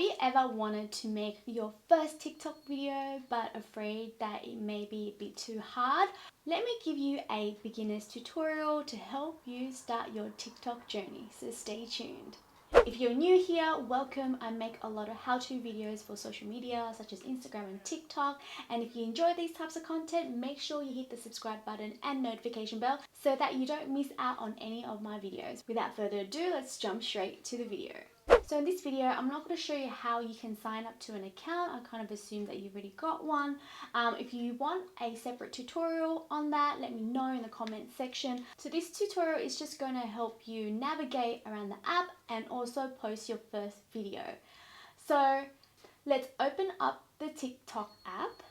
Have you ever wanted to make your first TikTok video but afraid that it may be a bit too hard? Let me give you a beginner's tutorial to help you start your TikTok journey, so stay tuned. If you're new here, welcome. I make a lot of how-to videos for social media such as Instagram and TikTok, and if you enjoy these types of content, make sure you hit the subscribe button and notification bell so that you don't miss out on any of my videos. Without further ado, let's jump straight to the video. So in this video, I'm not going to show you how you can sign up to an account. I kind of assume that you've already got one. If you want a separate tutorial on that, let me know in the comment section. So this tutorial is just going to help you navigate around the app and also post your first video. So let's open up the TikTok app.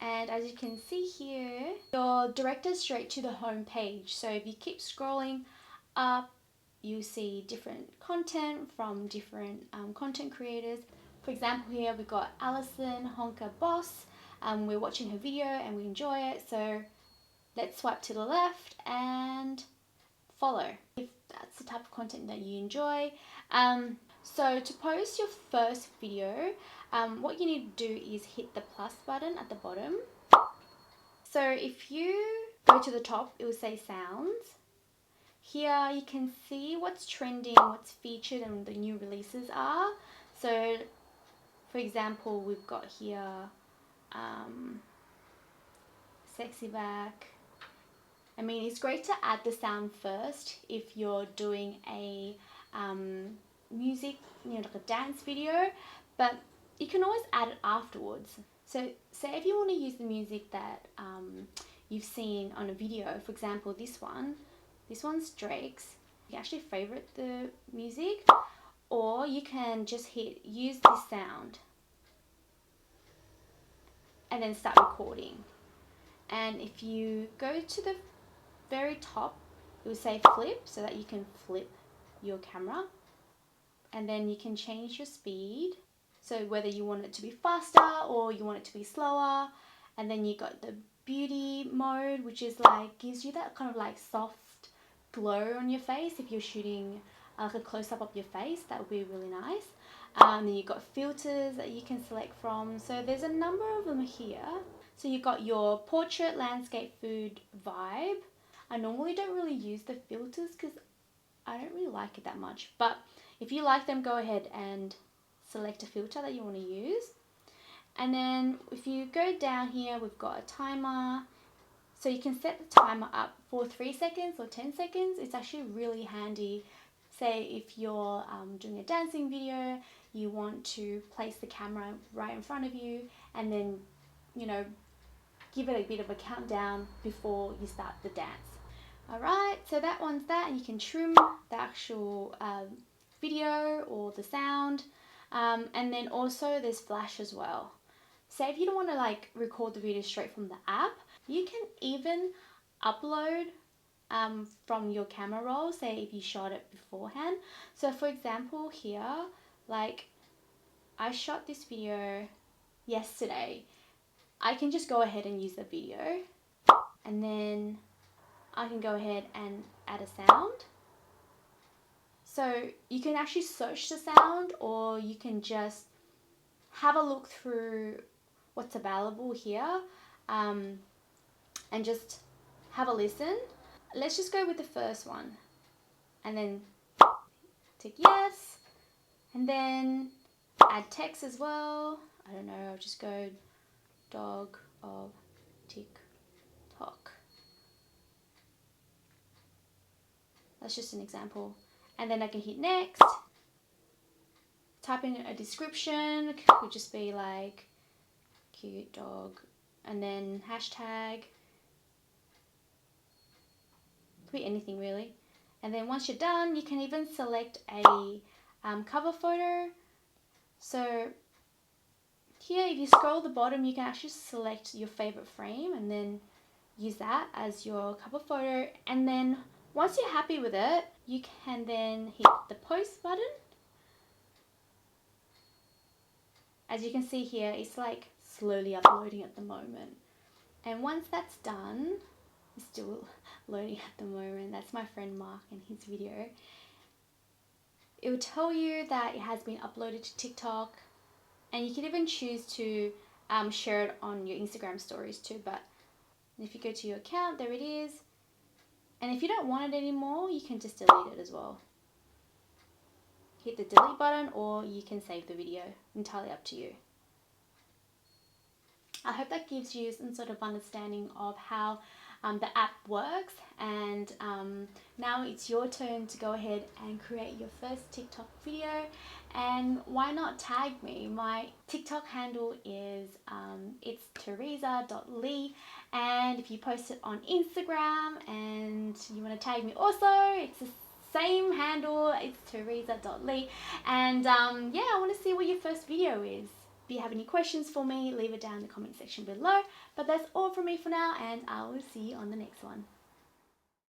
And as you can see here, you're directed straight to the home page. So if you keep scrolling up, you see different content from different content creators. For example, here we've got Alison Honker Boss. We're watching her video and we enjoy it. So let's swipe to the left and follow if that's the type of content that you enjoy. So to post your first video, what you need to do is hit the plus button at the bottom. So if you go to the top, it will say sounds. Here you can see what's trending, what's featured, and the new releases are. So for example, we've got here Sexy Back. I mean, it's great to add the sound first if you're doing a music, like a dance video, but you can always add it afterwards. So say if you want to use the music that you've seen on a video, for example, this one's Drake's. You can actually favorite the music, or you can just hit use this sound and then start recording. And if you go to the very top, it will say flip, so that you can flip your camera, and then you can change your speed, so whether you want it to be faster or you want it to be slower. And then you got the beauty mode, which is like gives you that kind of like soft glow on your face. If you're shooting like a close-up of your face, that would be really nice. Then you've got filters that you can select from, so there's a number of them here. So you've got your portrait, landscape, food, vibe. I normally don't really use the filters because I don't really like it that much, but if you like them, go ahead and select a filter that you want to use. And then if you go down here, we've got a timer. So you can set the timer up for 3 seconds or 10 seconds. It's actually really handy. Say if you're doing a dancing video, you want to place the camera right in front of you and then, give it a bit of a countdown before you start the dance. Alright, so that one's that, and you can trim the actual video or the sound. And then also there's flash as well. Say if you don't want to record the video straight from the app, you can even upload from your camera roll, say if you shot it beforehand. So for example here, I shot this video yesterday. I can just go ahead and use the video, and then I can go ahead and add a sound. So you can actually search the sound, or you can just have a look through what's available here and just have a listen. Let's just go with the first one and then tick yes, and then add text as well. I don't know, I'll just go dog of TikTok. That's just an example. And then I can hit next, type in a description. It could just be like cute dog, and then hashtag. Could be anything really. And then once you're done, you can even select a cover photo. So here, if you scroll the bottom, you can actually select your favorite frame and then use that as your cover photo. And then once you're happy with it, you can then hit the post button. As you can see here, it's slowly uploading at the moment. And once that's done, it's still loading at the moment. That's my friend Mark and his video. it will tell you that it has been uploaded to TikTok, and you can even choose to share it on your Instagram stories too. But if you go to your account, there it is. And if you don't want it anymore, you can just delete it as well. Hit the delete button, or you can save the video. Entirely up to you. I hope that gives you some sort of understanding of how the app works, and now it's your turn to go ahead and create your first TikTok video. And why not tag me? My TikTok handle is it's Theresa.lee, and if you post it on Instagram and you want to tag me also, it's the same handle, it's Theresa.lee. And yeah, I want to see what your first video is. If you have any questions for me, leave it down in the comment section below. But that's all from me for now, and I will see you on the next one.